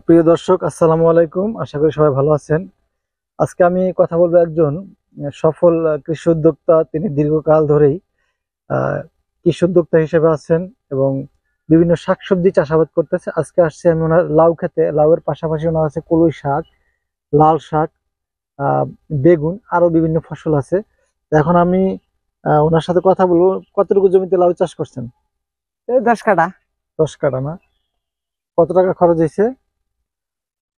প্রিয় দর্শক, আসসালামু আলাইকুম। আশা করি সবাই ভালো আছেন। আজকে আমি কথা বলবো একজন সফল কৃষি উদ্যোক্তা। তিনি দীর্ঘকাল ধরেই কৃষি উদ্যোক্তা হিসেবে আছেন এবং বিভিন্ন শাকসবজি চাষাবাদ করতেছে। আজকে আসছি আমি ওনার লাউ খেতে। লাউয়ের পাশাপাশি ওনার আছে কলই শাক, লাল শাক, বেগুন, আরো বিভিন্ন ফসল আছে। এখন আমি ওনার সাথে কথা বলবো। কতটুকু জমিতে লাউ চাষ করছেন? 10 কাঠা। 10 কাঠা না? কত টাকা খরচ হয়েছে?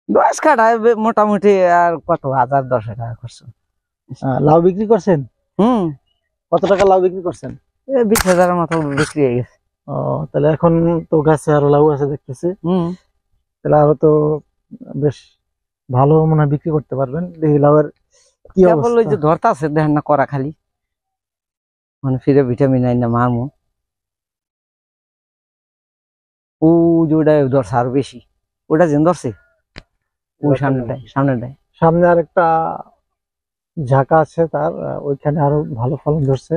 10 কাঠায় মোটামুটি আর কত 1000-10 টাকা খরচ। লাউ বিক্রি করছেন? হুম। কত টাকা লাউ বিক্রি করছেন? 20,000-এর মতো বিক্রি হয়ে গেছে। ও, তাহলে এখন তো গাছে আরো লাউ আছে দেখতেছি। হুম। তাহলে আরো তো বেশ ভালো মনে হয় বিক্রি করতে পারবেন। দেখি লাউয়ের কি কেবল ওই যে অবস্থা। ধরতা আছে দেখেন না করা খালি, মানে ফিরে ভিটামিন আইন না মারমু। ও যে ওটা ধরছে আরো বেশি, ওটা যেন ধরছে ওই সামনেটায়। সামনে আর একটা ঝাঁকা আছে তার, ওইখানে আরো ভালো ফলন ধরছে।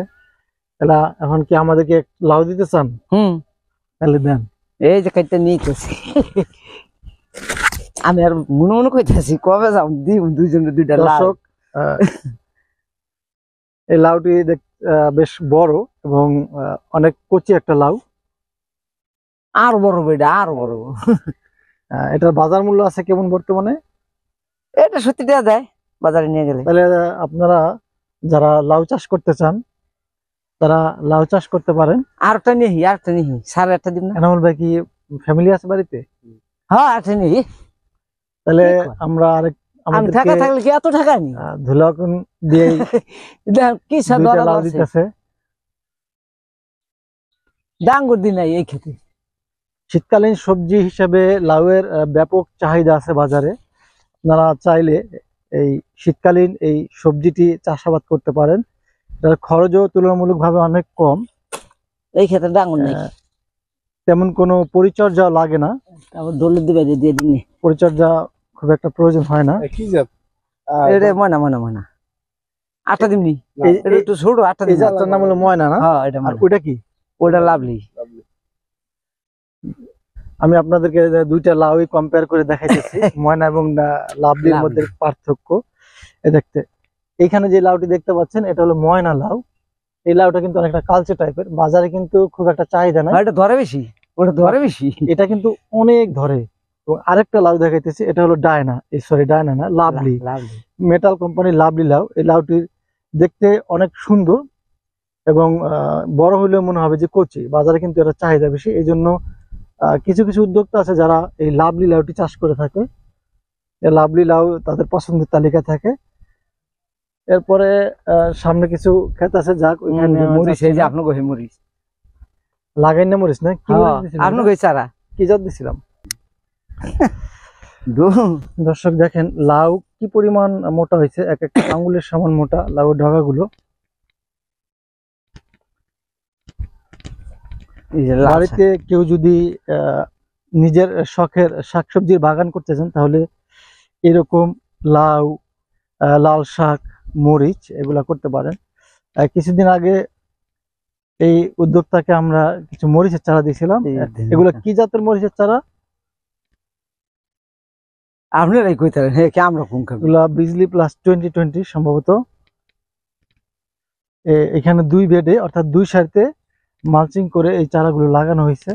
তাহলে এখন কি আমাদেরকে লাউ দিতে চান? হুম। তাহলে দেন। এই যে কাইটা নিতেছি আমি আর মনে মনে কইতেছি কবে যাও দিই দুইজনে দুইটা লাউ। দর্শক, এই লাউটি বেশ বড় এবং অনেক কচি একটা লাউ। আর বড় বেটা আর বড়। এটার বাজার মূল্য আছে কেমন বর্তমানে? এটা 70 টাকা দেয় বাজারে নিয়ে গেলে। তাহলে আপনারা যারা লাউ চাষ করতে চান তারা লাউ চাষ করতে পারেন। আরেকটা নিহি 1.5 দিন না। এনামুল ভাই কি ফ্যামিলি আছে বাড়িতে? হ্যাঁ আরেকটা নিহি। তাহলে আমরা আরেক আমি টাকা থাকলে কি এত টাকা নি ধুলাকুন দিয়ে কি দুইটা লাউ দিতেছে। ডাঙ্গুর দিন নাই এই খেতে। শীতকালীন সবজি হিসেবে লাউয়ের ব্যাপক চাহিদা আছে বাজারে। আপনারা চাইলে এই শীতকালীন এই সবজিটি চাষাবাদ করতে পারেন। এটার খরচও তুলনামূলকভাবে অনেক কম। এই খেতে ডাঙ্গুর নাই, তেমন কোনো পরিচর্যা লাগে না। তারপর দলের দিবে দিয়ে দিন। পরিচর্যা খুব একটা প্রয়োজন হয় না। এটা ময়না 8টা দিন নি। এটা একটু ছোট 8টা এই দিন। জাতটার নাম হলো ময়না না? হ্যাঁ এটা আর ওইটা কি? ওটা লাভলি। আমি আপনাদেরকে দুইটা লাউই কম্পেয়ার করে দেখাইতেছি ময়না এবং লাভলির মধ্যে পার্থক্য দেখতে। এখানে যে লাউটি দেখতে পাচ্ছেন এটা হলো ময়না লাউ। এই লাউটা কিন্তু অনেকটা কালচে টাইপের, বাজারে কিন্তু খুব একটা চাহিদা নাই। এটা ধরে বেশি, ওটা ধরে বেশি, এটা কিন্তু অনেক ধরে। এবং আরেকটা লাউ দেখাইতেছি, এটা হলো ডায়না, সরি ডায়না না, লাভলি, মেটাল কোম্পানির লাভলি লাউ। এই লাউটির দেখতে অনেক সুন্দর এবং বড় হইলেও মনে হবে যে কচি। বাজারে কিন্তু এটা চাহিদা বেশি, এই জন্য কিছু কিছু উদ্যোক্তা আছে যারা এই লাভলি লাউটি চাষ করে থাকে। এই লাভলি লাউ তাদের পছন্দের তালিকায় থাকে। এরপরে সামনে কিছু ক্ষেত আছে, যাক ওইখানে মরিচ, এই যে আপনাকে মরিচ লাগাই না। মরিচ না কি আপনাকে চারা কি জাত দিছিলাম? দর্শক দেখেন লাউ কি পরিমাণ মোটা হয়েছে, এক একটা আঙ্গুলের সমান মোটা লাউ ডগাগুলো। বাড়িতে কেউ যদি নিজের শখের শাকসবজির বাগান করতে চান তাহলে এরকম লাউ, লাল শাক, মরিচ এগুলা করতে পারেন। কিছুদিন আগে এই উদ্যোক্তাকে আমরা কিছু মরিচের চারা দিয়েছিলাম। এগুলো কি জাতের মরিচের চারা? আপনারাই কইতে পারেন। হ্যাঁ, আমরা কোন এগুলা বিজলি প্লাস 2020 সম্ভবত। এখানে 2 বেডে অর্থাৎ 2 সারিতে মালচিং করে এই চারাগুলো লাগানো হয়েছে।